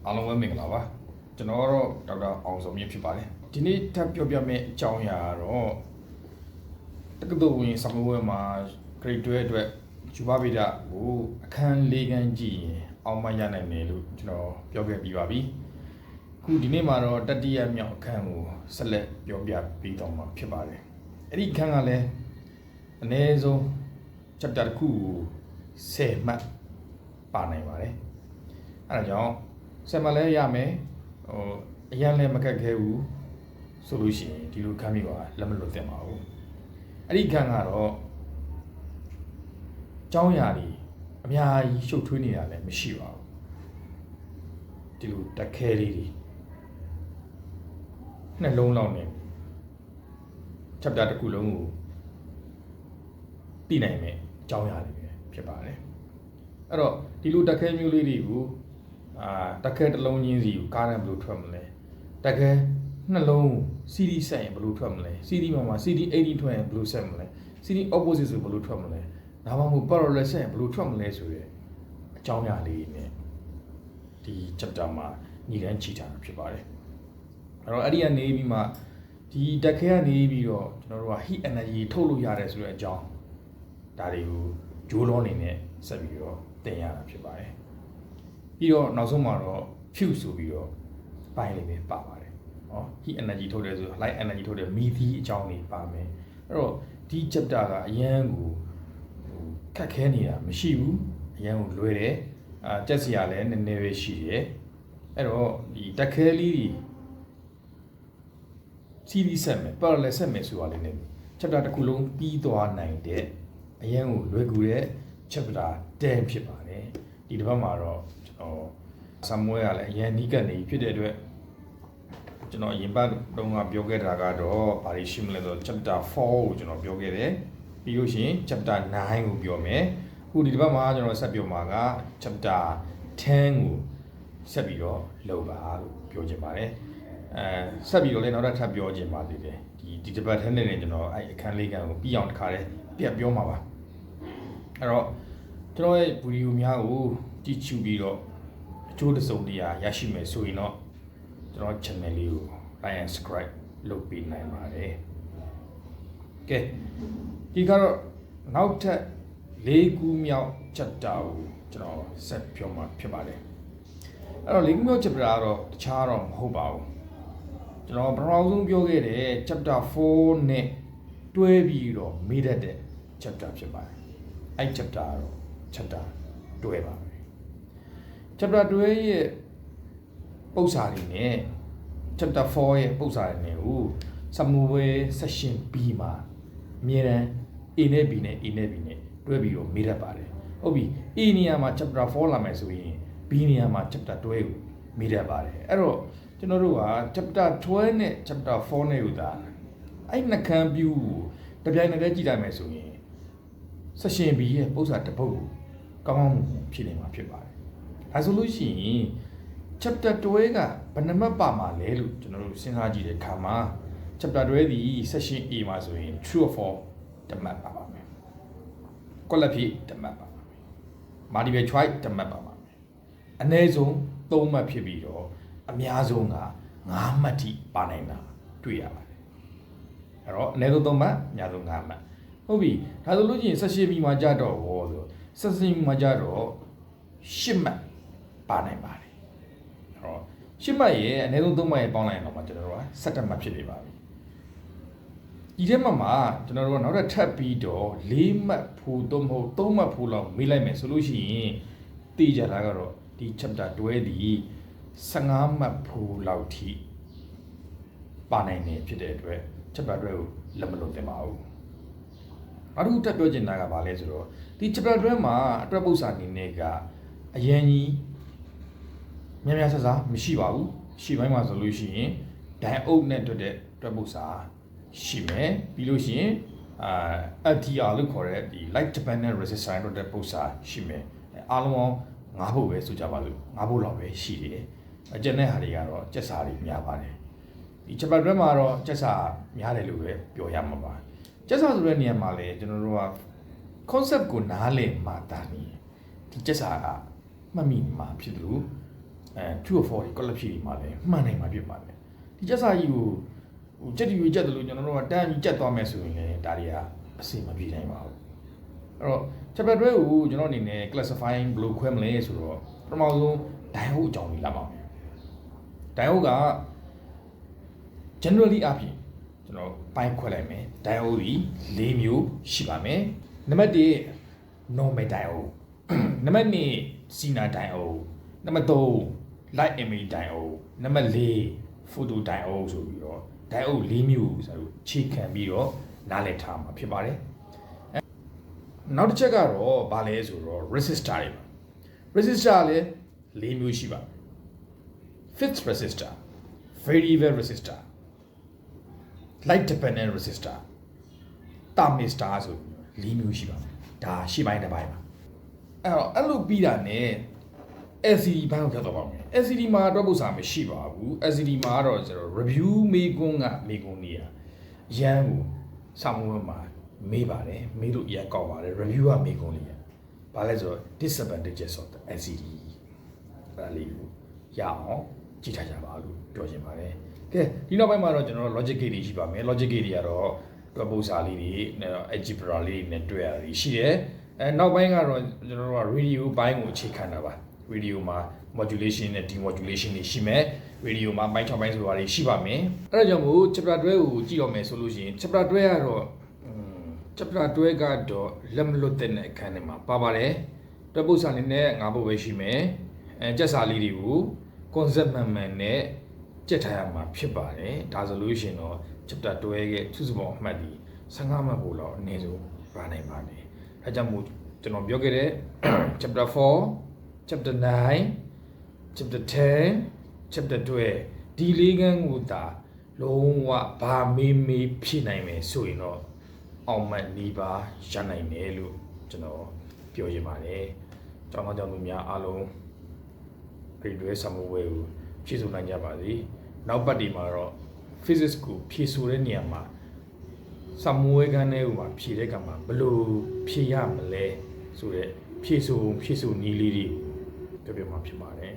အားလုံးပဲမင်္ဂလာပါကျွန်တော်တော့ဒေါက်တာအောင်စောမြင့်ဖြစ်ပါတယ်ဒီနေ့ထပ်ပြောပြမယ့်အကြောင်းအရာကတော့တက္ကသိုလ်ဝင်စာမေးပွဲမှာ grade 12အတွက်ယူပဗေဒကိုအခန်း၄ခန်းကြည့်ရင်အောင်မရနိုင်တယ်လို့ကျွန်တော်ပြောခဲ့ပြီးပါပြီခုဒီနေ့မှာတော့တတိယမြောက်အခန်းကိုဆက်လက်ပြောပြပြီးတော့မှာဖြစ်ပါတယ်အဲ့ဒီအခန်းကလည်းအနည်းဆုံး chapter တစ်ခုကို10မှတ်ပါနိုင်ပါတယ်အဲ့ဒါကြောင့်ဆက်မလဲရမယ်အရင်လည်းမကတ်ခဲဘူးဆိုလို့ရှိရင်ဒီလိုခန်းမျိုးကလက်မလွတ်သင့်ပါဘူးအဲ့ဒီခန်းကတော့ကျောင်းရာကြီးအများကြီးရှုပ်ထွေးနေတာလည်းမရှိပါဘူးဒီလိုတက်ခဲလေးတွေနှလုံးလောက်နေ chapter တစ်ခုလုံးကိုသိနိုင်မယ်အကြောင်းအရာတွေဖြစ်ပါတယ်အဲ့တော့ဒီလိုတက်ခဲမျိုးလေးတွေကိုတက်ခဲတစ်လုံးချင်းစီကိုကားနဲ့ဘယ်လိုထွက်မလဲတက်ခဲနှလုံး CD ဆက်ရင်ဘယ်လိုထွက်မလဲ CD မှာ CD 80ထွက်ရင်ဘယ်လိုဆက်မလဲ CD opposite ဆိုဘယ်လိုထွက်မလဲဒါမှမဟုတ် parallel ဆက်ရင်ဘယ်လိုထွက်မလဲဆိုရဲအကြောင်းအရာလေးနဲ့ဒီ chapter မှာညီတန်းချီထားတာဖြစ်ပါတယ်အဲ့တော့အဲ့ဒီကနေပြီးမှဒီတက်ခဲကနေပြီးတော့ကျွန်တော်တို့က heat energy ထုတ်လို့ရတယ်ဆိုတဲ့အကြောင်းဒါတွေကိုဂျိုးလုံးအနေနဲ့ဆက်ပြီးတော့သင်ရတာဖြစ်ပါတယ်ပြီးတော့နောက်ဆုံးမှာတော့ fuse ဆိုပြီးတော့ပိုင်းလေးပဲပါပါတယ်ဟော heat energy ထုတ်တယ်ဆို light energy ထုတ်တယ်မီသီးအကြောင်းတွေပါမယ်အဲ့တော့ဒီ chapter ကအရန်ကိုခက်ခဲနေတာမရှိဘူးအရန်ကိုလွယ်တယ်ကြက်စရာလည်းနည်းနည်းပဲရှိတယ်အဲ့တော့ဒီတက်ခဲလေးတွေ CD ဆက်မယ် parallel ဆက်မယ်ဆိုတာလေးနဲ့ chapter တစ်ခုလုံးပြီးသွားနိုင်တဲ့အရန်ကိုလွယ်ကူတဲ့ chapter 10ဖြစ်ပါတယ်ဒီတစ်ပတ်မှာတော့ကျွန်တော်ဆမ်မွဲကလည်းအရန်နီးကပ်နေဖြစ်တဲ့အတွက်ကျွန်တော်အရင်ပတ်တုန်းကပြောခဲ့တာကတော့ဘာတွေရှိမလဲဆိုတော့ chapter 4ကိုကျွန်တော်ပြောခဲ့တယ်ပြီးလို့ရှိရင် chapter 9ကိုပြောမယ်အခုဒီတစ်ပတ်မှာကျွန်တော်ဆက်ပြောမှာက chapter 10ကိုဆက်ပြီးတော့လုပ်ပါလို့ပြောချင်ပါတယ်ဆက်ပြီးတော့လည်းနောက်ထပ်ပြောချင်ပါသေးတယ်ဒီတစ်ပတ်ထဲနဲ့ကျွန်တော်အဲ့အခန်းလေးကန်ကိုပြီးအောင်တစ်ခါလေးပြတ်ပြောမှာပါအဲ့တော့ကျွန်တော်ရဲ့ဗီဒီယိုများကိုကြည့်ချူပြီးတော့အကျိုးတစုံတရာရရှိမယ်ဆိုရင်တော့ကျွန်တော် channel လေးကို like and subscribe လုပ်ပေးနိုင်ပါတယ်ကဲဒီကတော့နောက်ထပ်၄ခုမြောက် chapter ကိုကျွန်တော်ဆက်ပြောမှာဖြစ်ပါတယ်အဲ့တော့၄ခုမြောက် chapter ကတော့တခြားတော့မဟုတ်ပါဘူးကျွန်တော်ပထမဆုံးပြောခဲ့တဲ့ chapter 4နဲ့တွဲပြီးတော့မေးတတ်တဲ့ chapter ဖြစ်ပါတယ်အဲ့ chapter ကတော့ chapter တွဲပါပဲ chapter တွဲရဲ့ပု္ပ္ပစာတွေနဲ့ chapter 4ရဲ့ပု္ပ္ပစာတွေနဲ့ကိုစမူဝဲ section B မှာအမြဲတမ်း A နဲ့ B နဲ့ A နဲ့ B နဲ့တွဲပြီးတော့မေးတတ်ပါတယ်ဟုတ်ပြီ A နေရာမှာ chapter 4လာမယ်ဆိုရင် B နေရာမှာ chapter 12ကိုမေးတတ်ပါတယ်အဲ့တော့ကျွန်တော်တို့က chapter 12နဲ့ chapter 4နဲ့ကိုသာအဲ့နှခမ်းပြူတပြိုင်နက်တည်းကြည့်လိုက်မယ်ဆိုရင် section B ရဲ့ပု္ပ္ပစာတစ်ပုဒ်ကိုကောင်းကောင်းဖြည့်နေမှာဖြစ်ပါတယ်ဒါဆိုလို့ရှိရင် chapter 12ကဘယ်နှမှတ်ပါမှာလဲလို့ကျွန်တော်တို့စဉ်းစားကြည့်တဲ့အခါမှာ chapter 12ဒီ section A မှာဆိုရင် true or false တစ်မှတ်ပါပါမယ်ကွက်လက်ဖြည့်တစ်မှတ်ပါပါမယ် multiple choice တစ်မှတ်ပါပါမယ်အနည်းဆုံး3မှတ်ဖြစ်ပြီးတော့အများဆုံးက5မှတ်ထိပါနိုင်တာတွေ့ရပါတယ်အဲ့တော့အနည်းဆုံး3မှတ်အများဆုံး5မှတ်ဟုတ်ပြီဒါဆိုလို့ရှိရင် section B မှာကြတော့ဟောဆို section B မှာကြတော့10မှတ်ပါနိုင်ပါတယ်အဲ့တော့10မှတ်ရဲ့အနည်းဆုံး3မှတ်ရဲ့ပေါင်းလိုက်ရင်တော့ကျွန်တော်တို့က17မှတ်ဖြစ်နေပါပြီဒီထဲမှာကျွန်တော်တို့ကနောက်ထပ်ပြီးတော့4မှတ်ဖို့တော့မဟုတ်3မှတ်ဖို့လောက်မေးလိုက်မယ်ဆိုလို့ရှိရင်သိကြတာကတော့ဒီ chapter 12ဒီ15မှတ်ဖို့လောက်ထိပါနိုင်နေဖြစ်တဲ့အတွက် chapter 12ကိုလက်မလွတ်သင့်ပါဘူးနောက်တစ်ခုတက်ပြောချင်တာကဘာလဲဆိုတော့ဒီ chapter 12မှာအတွက်ပု္ပ္ပစာအနေနဲ့ကအရင်ကြီးများများဆဆမရှိပါဘူးရှေ့ပိုင်းမှာဆိုလို့ရှိရင်ဒိုင်အုပ်နဲ့တွေ့တဲ့အတွက်ပု္ပ္ပစာရှိမယ်ပြီးလို့ရှိရင်FTR လို့ခေါ်တဲ့ဒီ light dependent resistor တို့တဲ့ပု္ပ္ပစာရှိမယ်အားလုံး9ဖို့ပဲဆိုကြပါလို့9ဖို့လောက်ပဲရှိတယ်အကျဉ်းတဲ့ဟာတွေကတော့ကျက်စာတွေများပါတယ်ဒီ chapter 12မှာတော့ကျက်စာများတယ်လို့ပဲပြောရမှာပါကျက်စာဆိုတဲ့နေရာမှာလေကျွန်တော်တို့က concept ကိုနားလည်မှတာနေဒီကျက်စာကမှတ်မိမှာဖြစ်လို့ true or false ကိုလည်းဖြေမှာလဲမှန်နိုင်မှာဖြစ်ပါတယ်ဒီချက်စာကြီးကိုကြက်တီရွေးကြက်တယ်လို့ကျွန်တော်တို့ကတန်းပြီးကြက်သွားမယ်ဆိုရင်လည်းဒါတွေကအစိမပြေနိုင်ပါဘူးအဲ့တော့ chapter 12ကိုကျွန်တော်အနေနဲ့ classifying ဘယ်လိုခွဲမလဲဆိုတော့ပထမဆုံး diode အကြောင်းလေးလာပါမယ် diode က generally အပြင်ကျွန်တော်ပိုင်းခွဲလိုက်မယ် diode ဒီ၄မျိုးရှိပါမယ်နံပါတ်1 normal diode နံပါတ်2 Zener diode နံပါတ်3 light emitting diode နံပါတ်4 photo diode ဆိုပြီးတော့ diode ၄မျိုးဆိုတော့ခြေခံပြီးတော့နားလည်ထားမှာဖြစ်ပါတယ်နောက်တစ်ချက်ကတော့ဗာလဲဆိုတော့ resistor တွေ resistor လည်း၄မျိုးရှိပါတယ် fixed resistor variable resistor light dependent resistor thermistor ဆို၄မျိုးရှိပါတယ်ဒါရှေ့ပိုင်းတစ်ပိုင်းပါအဲ့လိုပြီးတာ ਨੇ LCD ဘိုင်းကိုဖြတ်တော့ပါမယ် LCD မှာတော့ပုံစံမရှိပါဘူး LCD မှာတော့ကျွန်တော် review မေးခွန်းနေရရန်ကိုစာမွေးမှာမေးပါတယ်မေးလို့ရကောက်ပါတယ် review ကမေးခွန်းလေးဘာလဲဆိုတော့ disadvantages of the LCD အဲ့လေးကိုရအောင်ကြည့်ထားကြပါလို့ပြောချင်ပါတယ်ကဲဒီနောက်ပိုင်းမှာတော့ကျွန်တော်တို့ logic gate တွေရှိပါမယ် logic gate တွေကတော့ပုံစံလေးတွေ algebra လေးတွေနဲ့တွေ့ရပြီးရှိတယ်နောက်ပိုင်းကတော့ကျွန်တော်တို့က radio ဘိုင်းကိုအခြေခံတာပါ radio မှာ modulation နဲ့ demodulation တွေရှိမယ် radio မှာပိုင်း6ပိုင်းဆိုတာတွေရှိပါမယ်အဲ့ဒါကြောင့်မို့ chapter 12ကိုကြည့်ရမယ်ဆိုလို့ရှိရင် chapter 12ကတော့ chapter 12ကတော့လက်မလွတ်တဲ့အခန်းထဲမှာပါပါတယ်တွဲပုဒ်စာလေးနဲ့5ပုဒ်ပဲရှိမယ်ကျက်စာလေးတွေကို concept မှန်နဲ့ကြက်ထားရမှာဖြစ်ပါတယ်ဒါဆိုလို့ရှိရင်တော့ chapter 12ရဲ့စုစုပေါင်းအမှတ်ဒီ15မှတ်ဖို့လောက်အနည်းဆုံးပါနိုင်ပါတယ်အဲကြောင့်မို့ကျွန်တော်ပြောခဲ့တဲ့ chapter 4 chapter 9 chapter 10 chapter 12ဒီလေးကန်းကိုဒါလုံးဝဘာမေးမေးဖြစ်နိုင်မယ်ဆိုရင်တော့အောင်မှတ်နေပါရနိုင်တယ်လို့ကျွန်တော်ပြောချင်ပါတယ်ကျောင်းသားကျောင်းသူများအားလုံးဒီတွဲဆမှုဝဲကိုဖြည့်ဆို့နိုင်ကြပါစေနောက်ပတ်ဒီမှာတော့ physics ကိုဖြည့်ဆို့တဲ့နေရာမှာဆမှုဝဲကန်းထဲကိုဖြည့်တဲ့ကံမှာဘယ်လိုဖြည့်ရမလဲဆိုတဲ့ဖြည့်ဆို့နီးလေးတွေပြောပြမှာဖြစ်ပါတယ်